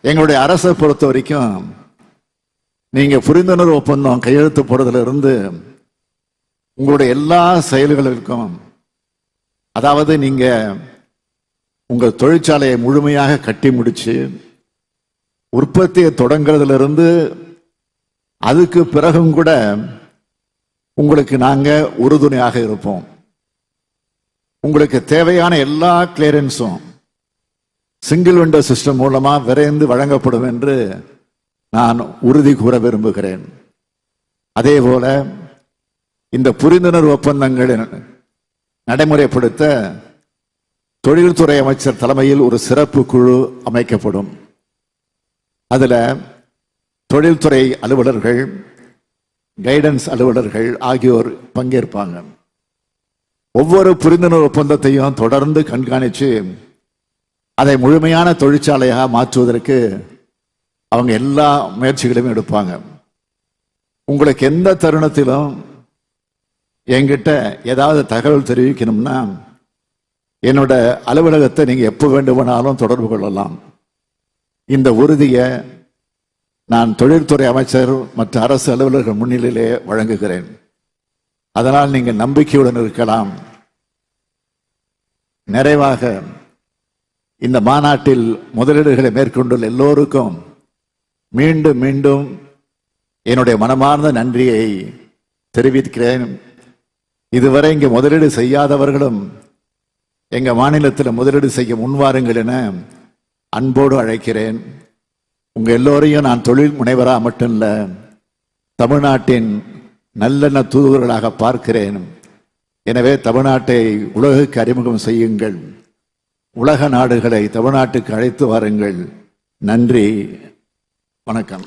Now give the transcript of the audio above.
எங்களுடைய அரசை பொறுத்த வரைக்கும் நீங்க புரிந்துணர்வு ஒப்பந்தம் கையெழுத்து போடுறதுல இருந்து உங்களுடைய எல்லா செயல்களுக்கும், அதாவது நீங்க உங்கள் தொழிற்சாலையை முழுமையாக கட்டி முடிச்சு உற்பத்தியை தொடங்குறதுல இருந்து அதுக்கு பிறகும் கூட உங்களுக்கு நாங்க உறுதுணையாக இருப்போம். உங்களுக்கு தேவையான எல்லா கிளியரன்ஸும் சிங்கிள் விண்டோ சிஸ்டம் மூலமா விரைந்து வழங்கப்படும் என்று நான் உறுதி கூற விரும்புகிறேன். அதே போல இந்த புரிந்துணர்வு ஒப்பந்தங்களை நடைமுறைப்படுத்த தொழில்துறை அமைச்சர் தலைமையில் ஒரு சிறப்பு குழு அமைக்கப்படும். அதுல தொழில்துறை அலுவலர்கள், கைடன்ஸ் அலுவலர்கள் ஆகியோர் பங்கேற்பாங்க. ஒவ்வொரு புரிந்துணர்வு ஒப்பந்தத்தையும் தொடர்ந்து கண்காணித்து அதை முழுமையான தொழிற்சாலையாக மாற்றுவதற்கு அவங்க எல்லா முயற்சிகளையும் எடுப்பாங்க. உங்களுக்கு எந்த தருணத்திலும் என்கிட்ட ஏதாவது தகவல் தெரிவிக்கணும்னா என்னோட அலுவலகத்தை நீங்க எப்போ வேண்டுமானாலும் தொடர்பு கொள்ளலாம். இந்த உறுதியை நான் தொழில்துறை அமைச்சர் மற்ற அரசு அலுவலர்கள் முன்னிலையிலே வழங்குகிறேன். அதனால் நீங்க நம்பிக்கையுடன் இருக்கலாம். நிறைவாக இந்த மாநாட்டில் முதலீடுகளை மேற்கொண்டுள்ள எல்லோருக்கும் மீண்டும் மீண்டும் என்னுடைய மனமார்ந்த நன்றியை தெரிவிக்கிறேன். இதுவரை இங்கே முதலீடு செய்யாதவர்களும் எங்க மாநிலத்தில் முதலீடு செய்ய முன்வாருங்கள் என அன்போடு அழைக்கிறேன். உங்க எல்லோரையும் நான் தொழில் முனைவராக மட்டும் இல்ல, தமிழ்நாட்டின் நல்லெண்ண தூதுவர்களாக பார்க்கிறேன். எனவே தமிழ்நாட்டை உலகுக்கு அறிமுகம் செய்யுங்கள். உலக நாடுகளை தமிழ்நாட்டுக்கு அழைத்து வாருங்கள். நன்றி, வணக்கம்.